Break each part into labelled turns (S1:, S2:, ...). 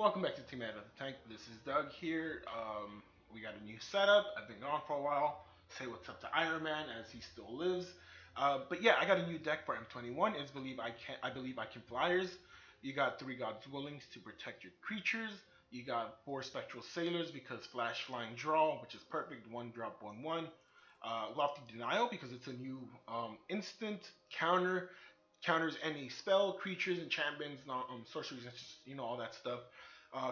S1: Welcome back to Team Out of the Tank. This is Doug here. We got a new setup. I've been gone for a while. Say what's up to Iron Man as he still lives. But yeah, I got a new deck for M21. I believe I can flyers. You got three Gods Willings to protect your creatures. You got four Spectral Sailors because Flash Flying Draw, which is perfect. One drop, 1/1. Lofty Denial because it's a new instant counters any spell, creatures, enchantments, sorceries, and all that stuff.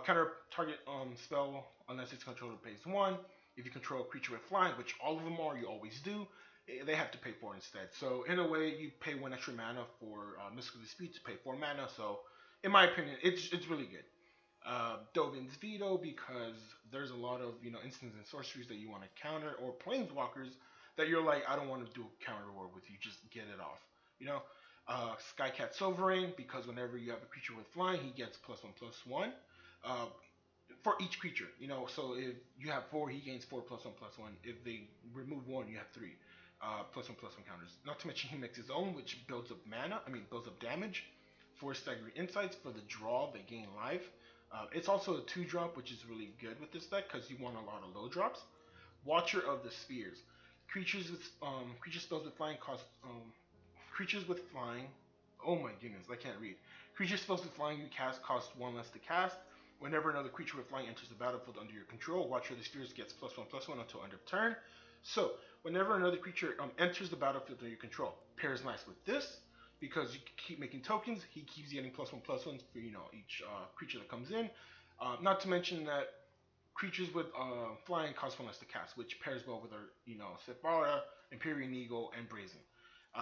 S1: Counter target spell unless its controller pays one. If you control a creature with flying, which all of them are, you always do, they have to pay 4 instead. So in a way, you pay 1 extra mana for Mystical Dispute to pay 4 mana. So in my opinion, it's really good. Dovin's Veto because there's a lot of instants and sorceries that you want to counter, or planeswalkers that you're like, I don't want to do a counter war with you, just get it off. You know, Skycat Sovereign because whenever you have a creature with flying, he gets +1/+1 uh, for each creature. So if you have four, he gains 4 +1/+1. If they remove one, you have three +1/+1 counters. Not to mention he makes his own, which builds up mana. Builds up damage. 4 Staggering Insights for the draw. They gain life. It's also a 2-drop, which is really good with this deck because you want a lot of low drops. Watcher of the Spheres. Creature spells with flying cost creatures with flying. Oh my goodness, I can't read. Creature spells with flying you cast cost 1 less to cast. Whenever another creature with flying enters the battlefield under your control, Watcher of the Spheres gets +1/+1 until end of turn. So, whenever another creature enters the battlefield under your control, pairs nice with this because you keep making tokens. He keeps getting +1/+1 for each creature that comes in. Not to mention that creatures with flying cost 1 less to cast, which pairs well with our Sephara, Empyrean Eagle, and Brazen.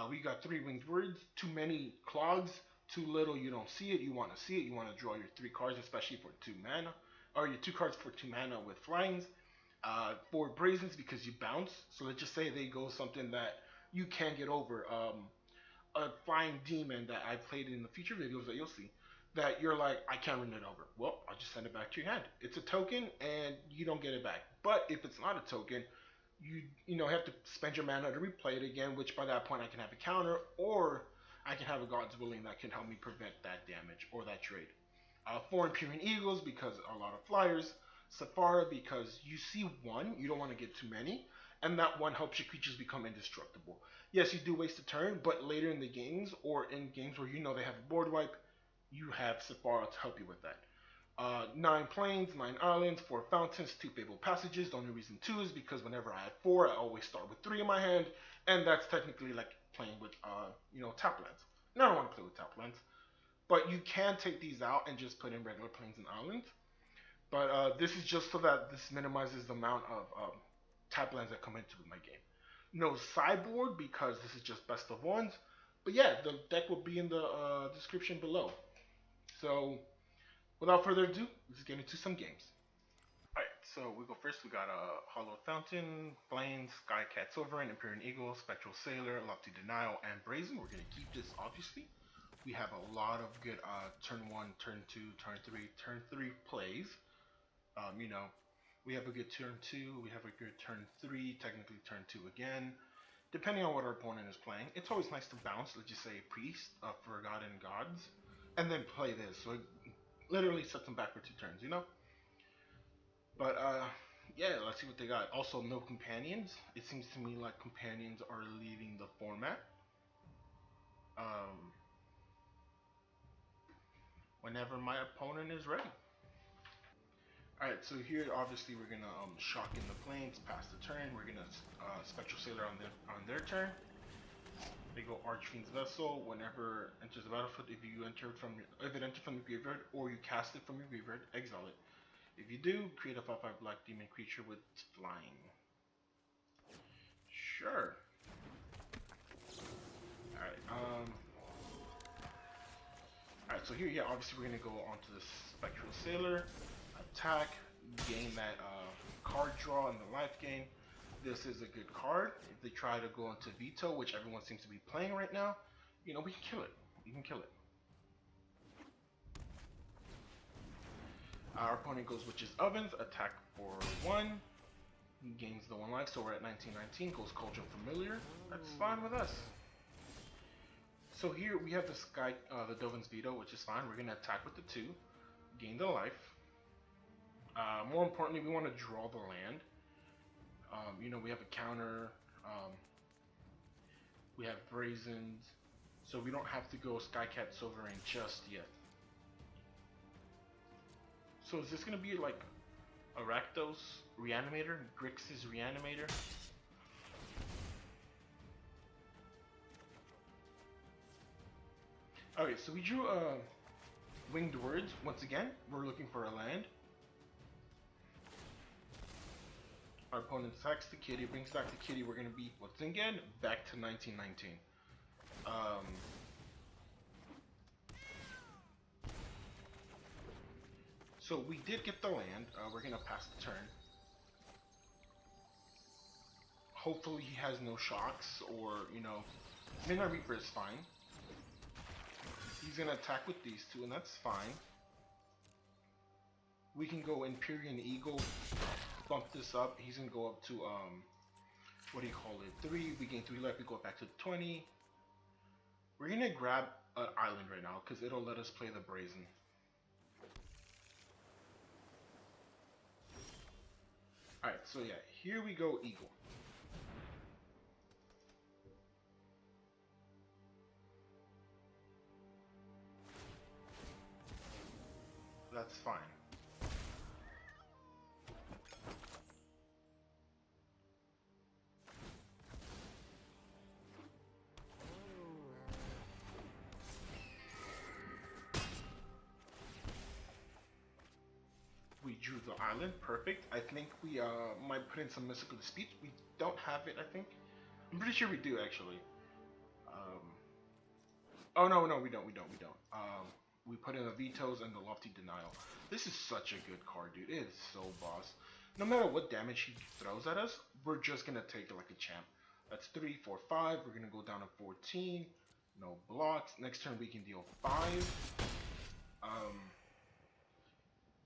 S1: We got 3 winged words, too many clogs, too little you don't see it, you want to see it, you want to draw your 3 cards, especially for 2 mana, or your 2 cards for 2 mana with flyings. 4 Brazens because you bounce, so let's just say they go something that you can't get over. A flying demon that I played in the future videos that you'll see, that you're like, I can't run it over. Well, I'll just send it back to your hand. It's a token and you don't get it back. But if it's not a token, you have to spend your mana to replay it again, which by that point I can have a counter, or I can have a God's Willing that can help me prevent that damage or that trade. 4 Empyrean Eagles because a lot of flyers. Sephara because you see one, you don't want to get too many, and that one helps your creatures become indestructible. Yes, you do waste a turn, but later in the games, or in games where they have a board wipe, you have Sephara to help you with that. 9 plains, 9 islands, 4 fountains, 2 fabled passages. The only reason 2 is because whenever I have 4, I always start with 3 in my hand, and that's technically like playing with tap lands. And I don't want to play with tap lands, but you can take these out and just put in regular plains and islands. But this is just so that this minimizes the amount of tap lands that come into my game. No sideboard because this is just best of ones. But yeah, the deck will be in the description below. So without further ado, let's get into some games. Alright, so we go first. We got a Hollowed Fountain, Plains, Skycat Sovereign, Empyrean Eagle, Spectral Sailor, Lofty Denial, and Brazen. We're going to keep this, obviously. We have a lot of good turn 1, turn 2, turn 3 plays. We have a good turn 2, we have a good turn 3, technically turn 2 again. Depending on what our opponent is playing, it's always nice to bounce, let's just say Priest, Forgotten Gods, and then play this. So it literally sets them back for 2 turns, But yeah, let's see what they got. Also, no companions. It seems to me like companions are leaving the format. Whenever my opponent is ready. Alright, so here obviously we're gonna shock in the plains, pass the turn. We're gonna Spectral Sailor on their turn. They go Archfiend's Vessel. Whenever enters the battlefield, if it enters from your graveyard or you cast it from your graveyard, exile it. If you do, create a 5/5 black demon creature with flying. Sure. Alright, Alright, so here, yeah, obviously we're gonna go onto the Spectral Sailor, attack, gain that card draw in the life gain. This is a good card. If they try to go into veto, which everyone seems to be playing right now, we can kill it. We can kill it. Our opponent goes Witch's Ovens, attack for 1, gains the 1 life, so we're at 19/19, goes Cauldron Familiar. That's fine with us. So here we have the Dovin's Veto, which is fine. We're going to attack with the 2, gain the life. More importantly, we want to draw the land. You know, we have a counter. We have Brazens, so we don't have to go Skycat Sovereign just yet. So is this gonna be like a Rakdos Reanimator? Grixis Reanimator? Okay, so we drew Winged Words. Once again, we're looking for a land. Our opponent attacks the kitty, brings back the kitty. We're gonna be, once again, back to 1919. So we did get the land. We're gonna pass the turn. Hopefully he has no shocks, or, you know, Midnight Reaper is fine. He's gonna attack with these two, and that's fine. We can go Empyrean Eagle, bump this up. He's gonna go up to, what do you call it, 3. We gain 3 life, we go back to 20. We're gonna grab an island right now, because it'll let us play the Brazen. Alright, so yeah, here we go, Eagle. That's fine. We drew the island, perfect. I think we might put in some mystical disputes. We don't have it, I think. I'm pretty sure we do, actually. Oh no, we don't. We put in the vetoes and the lofty denial. This is such a good card, dude. It is so boss. No matter what damage he throws at us, we're just gonna take it like a champ. That's 3, 4, 5. We're gonna go down to 14. No blocks. Next turn we can deal 5.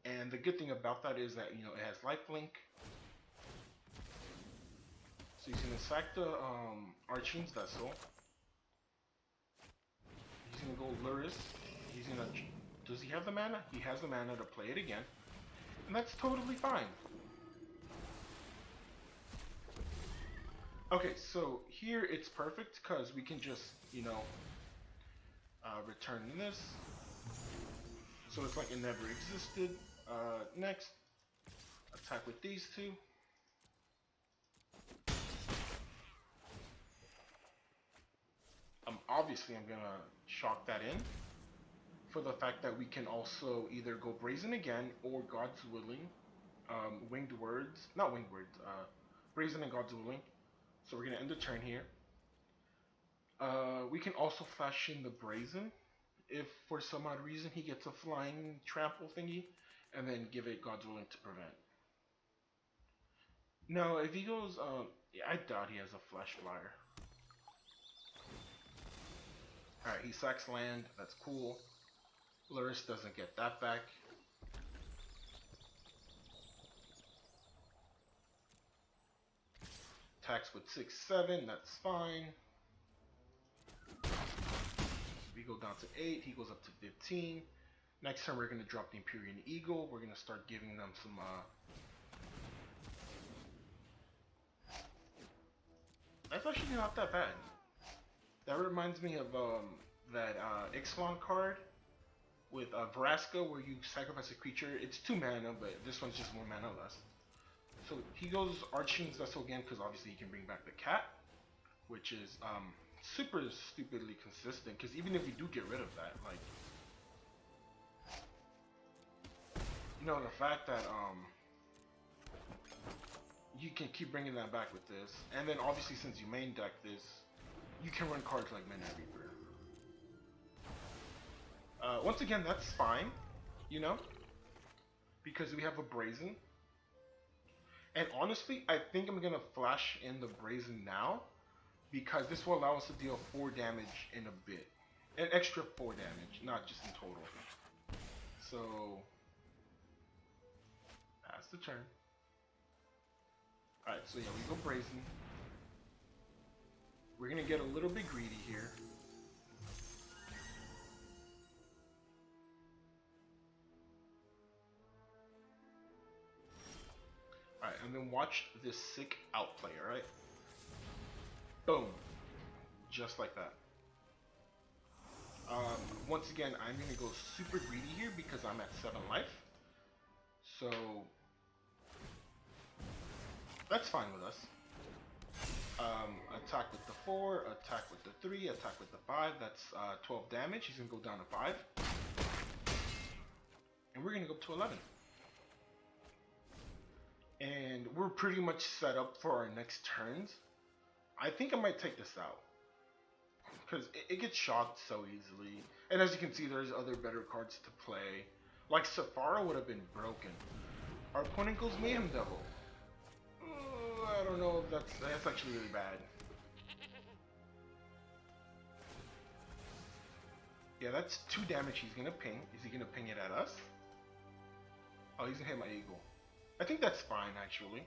S1: And the good thing about that is that, you know, it has lifelink. So he's gonna sack the Archfiend's Vessel. He's gonna go Luris. He's gonna. Does he have the mana? He has the mana to play it again, and that's totally fine. Okay, so here it's perfect because we can just, you know, return this. So it's like it never existed. Next, attack with these two. Obviously I'm gonna shock that in for the fact that we can also either go Brazen again or God's Willing, Winged Words, not Winged Words, Brazen and God's Willing. So we're gonna end the turn here. We can also flash in the Brazen if for some odd reason he gets a flying trample thingy, and then give it God's Willing to prevent. No, if he goes, yeah, I doubt he has a Flash Flyer. Alright, he sacks land, that's cool. Luris doesn't get that back. Attacks with 6, 7, that's fine. We go down to 8, he goes up to 15. Next turn we're going to drop the Empyrean Eagle. We're going to start giving them some that's actually not that bad. That reminds me of that Ixalan card with Vraska, where you sacrifice a creature. It's 2 mana, but this one's just 1 mana less. So he goes Archfiend's Vessel again, because obviously he can bring back the cat, which is super stupidly consistent, because even if we do get rid of that, like, you know, the fact that you can keep bringing that back with this, and then obviously since you main deck this, you can run cards like Midnight Reaper. Once again, that's fine, you know, because we have a Brazen. And honestly, I think I'm going to flash in the Brazen now, because this will allow us to deal 4 damage in a bit. An extra 4 damage, not just in total. So, pass the turn. Alright, so yeah, we go Brazen. We're going to get a little bit greedy here. and then watch this sick outplay, alright? Boom. Just like that. Once again, I'm going to go super greedy here because I'm at 7 life. So, that's fine with us. Attack with the 4, attack with the 3, attack with the 5. That's 12 damage. He's going to go down to 5. And we're going to go up to 11. And we're pretty much set up for our next turns. I think I might take this out. Because it gets shocked so easily. And as you can see, there's other better cards to play. Like Safara would have been broken. Our opponent goes Mayhem Devil. I don't know if that's actually really bad. Yeah, that's 2 damage he's gonna ping. Is he gonna ping it at us? Oh, he's gonna hit my eagle. I think that's fine, actually.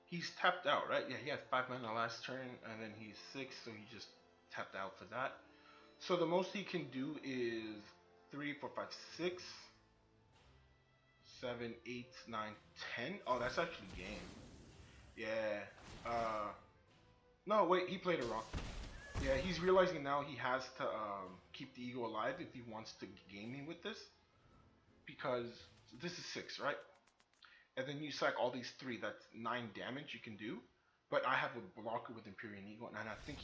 S1: He's tapped out, right? Yeah, he had 5 mana last turn, and then he's 6, so he just tapped out for that. So the most he can do is 3, 4, 5, 6, 7, 8, 9, 10. Oh, that's actually game. Yeah. No, wait, he played it wrong. Yeah, he's realizing now he has to keep the eagle alive if he wants to game me with this. Because this is 6, right? And then you sack all these 3, that's 9 damage you can do. But I have a blocker with Empyrean Eagle, and I think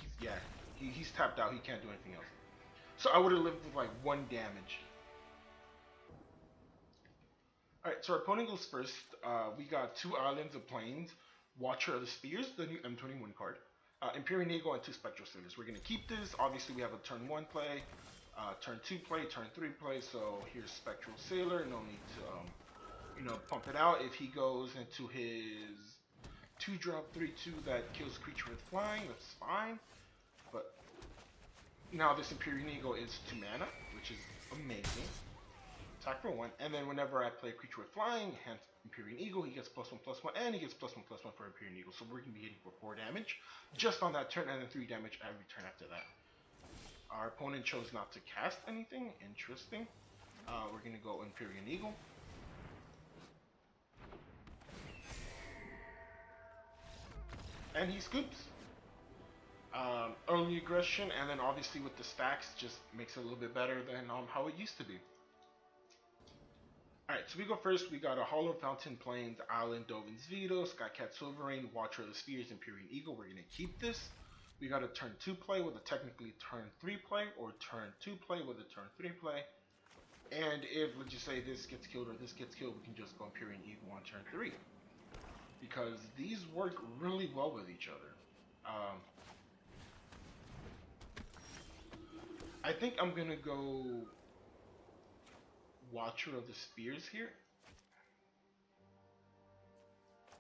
S1: he's tapped out, he can't do anything else. So I would have lived with like 1 damage. Alright, so our opponent goes first. We got 2 Islands of Plains, Watcher of the Spheres, the new M21 card. Empyrean Eagle and 2 Spectral Sailors. We're going to keep this. Obviously we have a turn 1 play, turn 2 play, turn 3 play, so here's Spectral Sailor, no need to pump it out. If he goes into his 2-drop 3/2 that kills creature with flying, that's fine. But now this Empyrean Eagle is 2 mana, which is amazing. Attack for 1, and then whenever I play a creature with flying, hence Empyrean Eagle, he gets +1/+1, and he gets +1/+1 for Empyrean Eagle. So we're going to be hitting for 4 damage just on that turn, and then 3 damage every turn after that. Our opponent chose not to cast anything. Interesting. We're going to go Empyrean Eagle. And he scoops. Early aggression, and then obviously with the stacks, just makes it a little bit better than how it used to be. Alright, so we go first. We got a Hollow Fountain Plains, Island, Dovin's Veto, Skycat Sovereign, Watcher of the Spheres, Empyrean Eagle. We're going to keep this. We got a turn 2 play with a technically turn 3 play, or turn 2 play with a turn 3 play. And if, let's just say, this gets killed or this gets killed, we can just go Empyrean Eagle on turn 3. Because these work really well with each other. I think I'm gonna go Watcher of the Spheres here.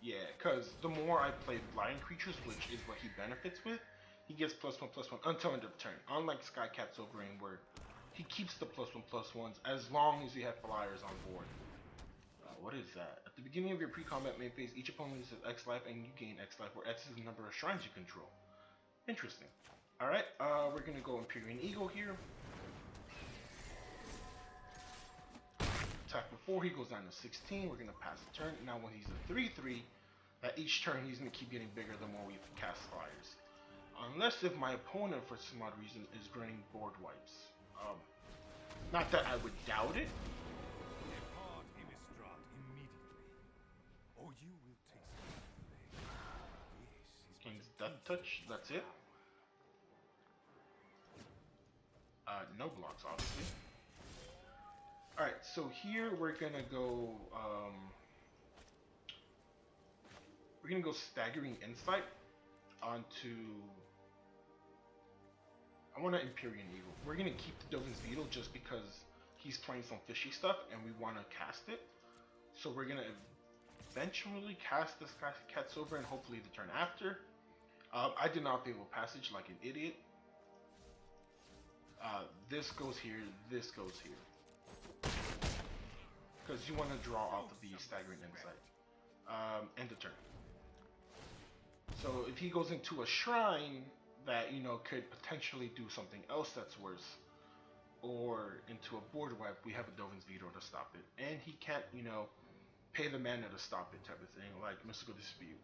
S1: Yeah, because the more I play flying creatures, which is what he benefits with, he gets +1/+1 until end of turn. Unlike Skycat Sovereign, where he keeps the +1/+1s as long as you have flyers on board. What is that? At the beginning of your pre-combat main phase, each opponent loses X life and you gain X life, where X is the number of shrines you control. Interesting. Alright, we're gonna go Empyrean Eagle here. Attack before he goes down to 16, we're gonna pass the turn. Now when he's a 3/3, at each turn he's gonna keep getting bigger the more we cast flyers. Unless if my opponent for some odd reason is running board wipes. Not that I would doubt it. King's Death Touch, that's it. No blocks, obviously. Alright, so here we're gonna go, Staggering Insight onto, I want an Empyrean Eagle. We're gonna keep the Dovin's Veto just because he's playing some fishy stuff and we want to cast it. So we're gonna eventually cast this Skycat Sovereign, and hopefully the turn after. I did not fail passage like an idiot. This goes here, this goes here. Because you want to draw out the staggering insight. End of turn. So if he goes into a shrine that, you know, could potentially do something else that's worse, or into a board wipe, we have a Dovin's Veto to stop it. And he can't, you know, pay the mana to stop it type of thing, like Mystical Dispute.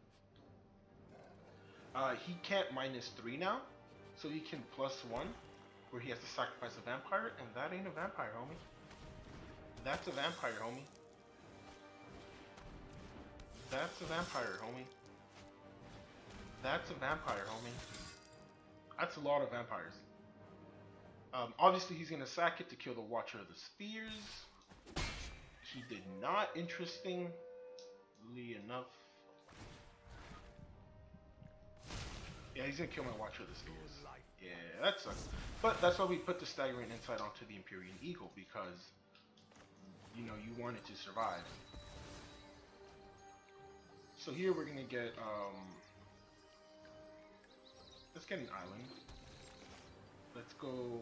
S1: He can't -3 now, so he can +1, where he has to sacrifice a vampire, and that ain't a vampire, homie. That's a vampire, homie. That's a vampire, homie. That's a vampire, homie. That's a lot of vampires. Obviously, he's going to sack it to kill the Watcher of the Spheres. He did not, interestingly enough. Yeah, he's going to kill my Watcher of the Spheres. Yeah, that sucks. But that's why we put the Staggering Insight onto the Empyrean Eagle, because, you know, you want it to survive. So here we're going to get, let's get an island. Let's go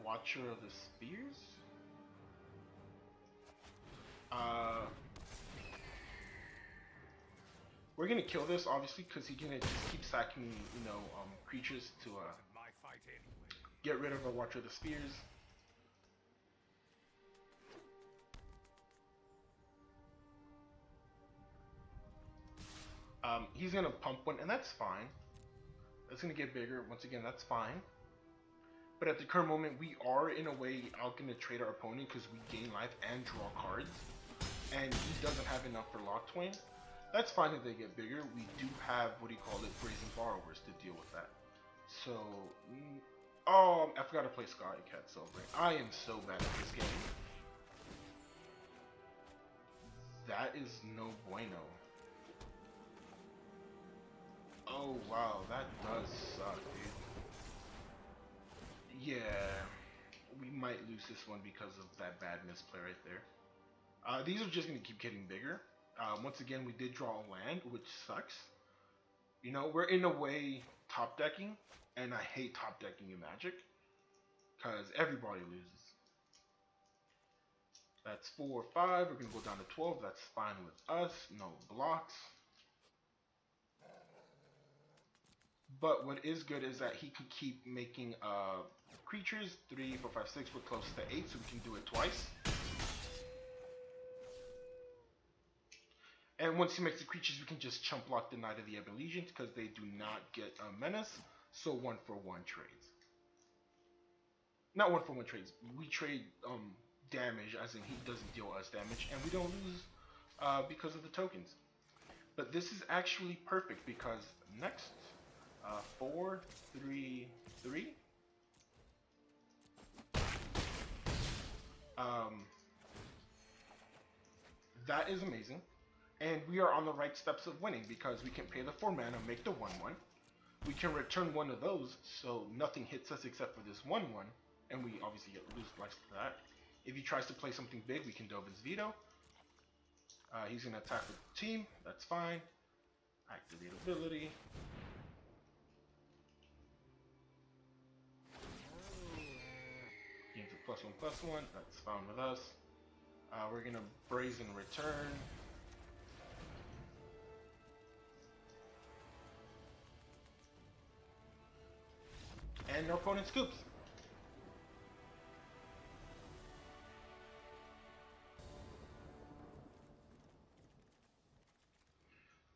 S1: Watcher of the Spheres. We're gonna kill this obviously because he's gonna just keep sacking, you know, creatures to get rid of our Watcher of the Spheres. He's gonna pump one, and that's fine. It's gonna get bigger. Once again, that's fine. But at the current moment, we are in a way out gonna trade our opponent because we gain life and draw cards, and he doesn't have enough for Lock Twain. That's fine if they get bigger. We do have, what do you call it, Brazen Borrowers to deal with that. So, oh, I forgot to play Sky Cat Celebrate. I am so bad at this game. That is no bueno. Oh wow, that does suck, dude. Yeah, we might lose this one because of that bad misplay right there. These are just going to keep getting bigger. Once again, we did draw a land, which sucks. You know, we're in a way top decking, and I hate top decking in Magic, because everybody loses. That's 4 or 5, we're going to go down to 12, that's fine with us, no blocks. But what is good is that he can keep making creatures, 3, 4, 5, 6, we're close to 8, so we can do it twice. And once he makes the creatures, we can just chump block the Knight of the Ebon Legions because they do not get a menace. So 1-for-1 trades. Not 1-for-1 trades. We trade damage, as in he doesn't deal us damage, and we don't lose because of the tokens. But this is actually perfect because next 4, 3, 3. That is amazing. And we are on the right steps of winning because we can pay the 4 mana, make the 1/1. We can return one of those, so nothing hits us except for this 1/1, and we obviously lose life to that. If he tries to play something big, we can Dovin's Veto. He's going to attack with the team, that's fine. Activate ability. Gains a +1/+1, that's fine with us. We're going to Brazen Return. And no opponent scoops.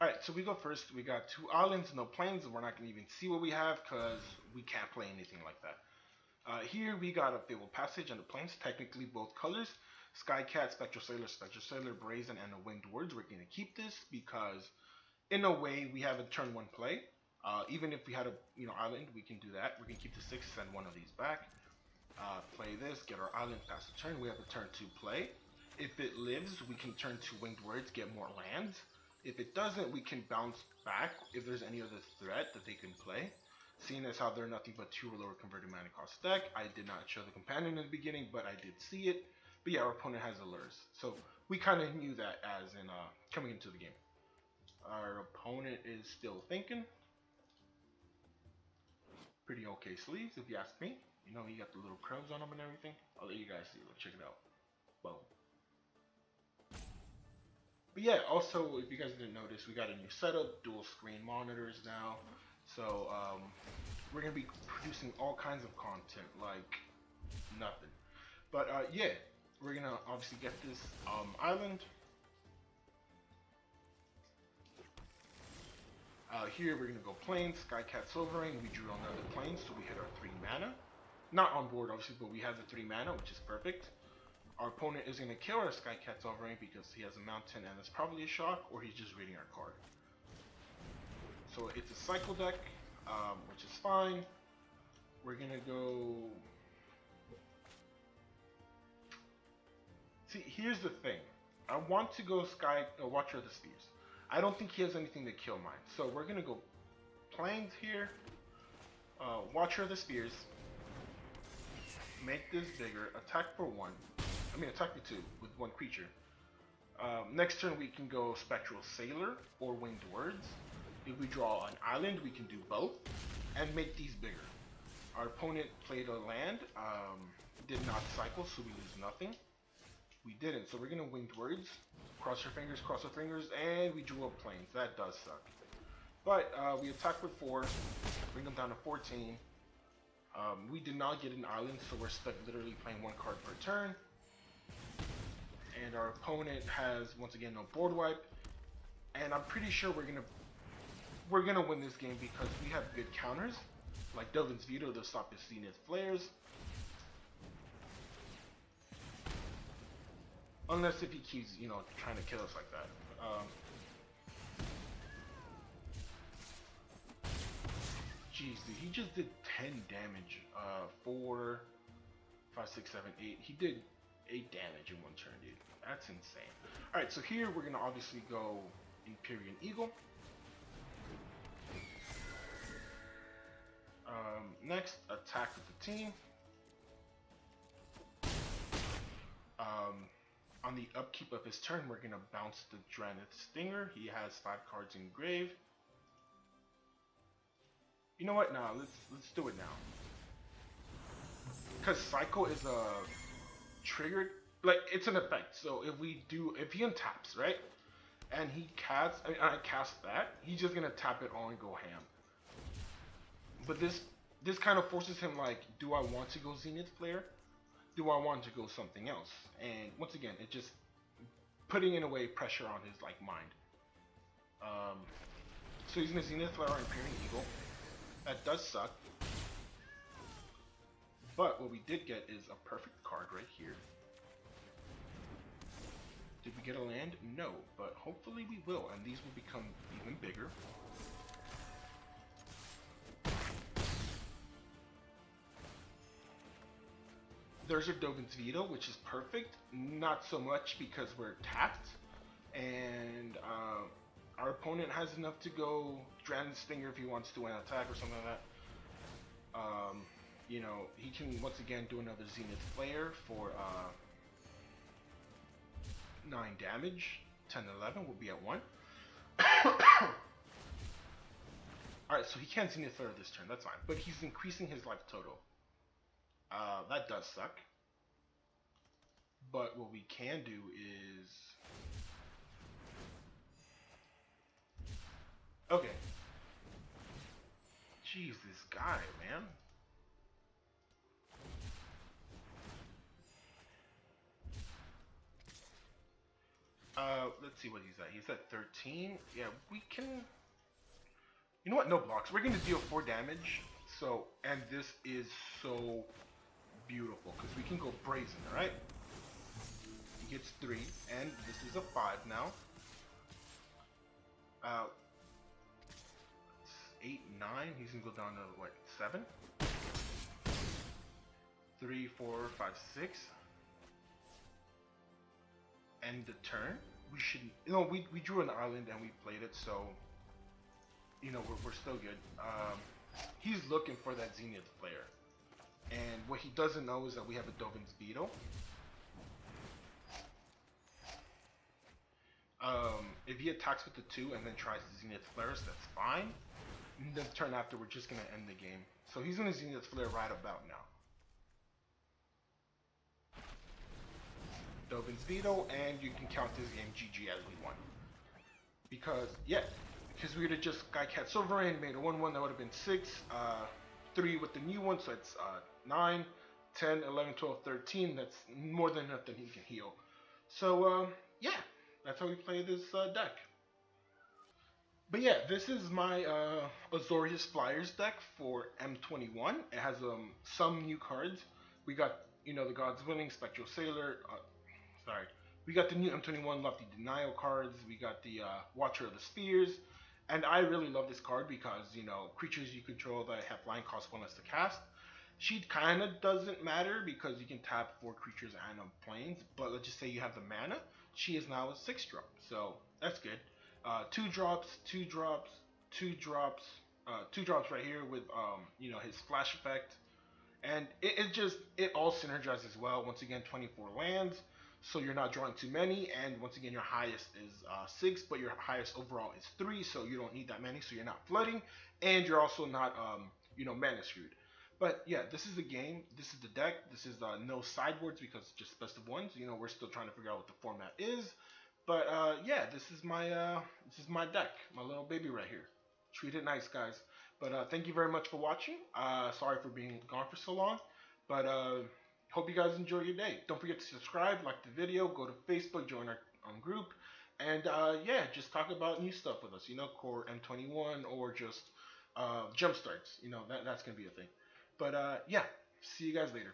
S1: Alright, so we go first. We got 2 islands, no plains, and we're not going to even see what we have because we can't play anything like that. Here we got a Fabled Passage and the plains, technically both colors. Skycat, Spectral Sailor, Brazen, and a Winged Words. We're going to keep this because in a way we have a turn 1 play. Even if we had a island, we can do that. We're going to keep the 6, send one of these back. Play this, get our island, pass the turn. We have a turn 2 play. If it lives, we can turn to Winged Words, get more lands. If it doesn't, we can bounce back if there's any other threat that they can play. Seeing as how they're nothing but 2 or lower converted mana cost deck, I did not show the companion in the beginning, but I did see it. But yeah, our opponent has Allures. So we kind of knew that as in coming into the game. Our opponent is still thinking. Pretty okay sleeves, if you ask me. You know, you got the little crows on them and everything. I'll let you guys see. Let's check it out. Boom. But yeah, also, if you guys didn't notice, we got a new setup, dual screen monitors now. So, we're going to be producing all kinds of content like nothing. But yeah, we're going to obviously get this island. Here we're going to go plains, Skycat Silvering. We drew another plane, so we hit our 3 mana. Not on board, obviously, but we have the 3 mana, which is perfect. Our opponent is going to kill our Skycat Silvering because he has a mountain and it's probably a shock, or he's just reading our card. So it's a cycle deck, which is fine. We're going to go... See, here's the thing. I want to go Watcher of the Spheres. I don't think he has anything to kill mine. So we're going to go plains here. Watcher of the Spheres. Make this bigger. Attack for 1. Attack for 2 with 1 creature. Next turn we can go Spectral Sailor or Winged Words. If we draw an island, we can do both and make these bigger. Our opponent played a land, did not cycle, so we lose nothing. We didn't, so we're gonna Winged Words. Cross our fingers, and we drew up plains. That does suck. But we attack with 4, bring them down to 14. We did not get an island, so we're stuck literally playing 1 card per turn. And our opponent has once again no board wipe. And I'm pretty sure we're gonna win this game because we have good counters, like Dovin's Veto to stop his Zenith Flares. Unless if he keeps, trying to kill us like that. Jeez, dude, he just did 10 damage. 4, 5, 6, 7, 8. He did 8 damage in 1 turn, dude. That's insane. Alright, so here we're gonna obviously go Empyrean Eagle. Next, attack with the team. On the upkeep of his turn, we're gonna bounce the Dranith Stinger. He has 5 cards in grave. You know what? Nah, let's do it now. Because Cycle is a triggered, like it's an effect. So if he untaps, right, and he casts, I cast that, he's just gonna tap it all and go ham. But this kind of forces him, like, do I want to go Zenith Flare? Do I want to go something else? And once again, it just putting in a way pressure on his mind. So he's gonna Zenith Flare and Empyrean Eagle. That does suck. But what we did get is a perfect card right here. Did we get a land? No, but hopefully we will, and these will become even bigger. There's your Dovin's Veto, which is perfect. Not so much because we're tapped, and our opponent has enough to go Dranith Stinger if he wants to an attack or something like that. He can once again do another Zenith Flare for 9 damage. 10, 11 will be at 1. Alright, so he can't Zenith Flare this turn, that's fine. But he's increasing his life total. That does suck. But what we can do is... Okay. Jeez, this guy, man. Let's see what he's at. He's at 13. Yeah, we can... You know what? No blocks. We're going to deal 4 damage. So, and this is so beautiful because we can go Brazen, alright? He gets 3, and this is a 5 now. 8, 9. He's going to go down to, what, 7? 3, 4, 5, 6. End the turn. We should, we drew an island and we played it, so, we're still good. He's looking for that Zenith Flare. And what he doesn't know is that we have a Dovin's Veto. If he attacks with the 2 and then tries to Zenith Flares, that's fine. And the turn after, we're just gonna end the game. So he's gonna Zenith Flare right about now. Dovin's Veto, and you can count this game GG as we won. Because, yeah, because we would have just got Cat Silver in, made a 1-1, that would have been 6, 3 with the new one, so it's 9, 10, 11, 12, 13. That's more than enough that he can heal. So, yeah, that's how we play this deck. But yeah, this is my Azorious Flyers deck for M21. It has some new cards. We got, you know, the God's Willing, Spectral Sailor, sorry. We got the new M21 Lofty Denial cards. We got the Watcher of the Spheres. And I really love this card because, you know, creatures you control that have flying cost 1 less to cast. She kind of doesn't matter because you can tap 4 creatures and planes. But let's just say you have the mana. She is now a 6-drop. So that's good. 2 drops, 2 drops, 2 drops, 2 drops right here with, you know, his flash effect. And it all synergizes well. Once again, 24 lands. So you're not drawing too many, and once again, your highest is 6, but your highest overall is 3, so you don't need that many, so you're not flooding, and you're also not, you know, mana screwed. But yeah, this is the game, this is the deck, this is no sideboards because it's just best of ones. You know, we're still trying to figure out what the format is, but yeah, this is my deck, my little baby right here. Treat it nice, guys. But thank you very much for watching. Sorry for being gone for so long, but hope you guys enjoy your day. Don't forget to subscribe, like the video, go to Facebook, join our group, and yeah, just talk about new stuff with us. You know, Core M21 or just jump starts. You know, that's gonna be a thing. But yeah, see you guys later.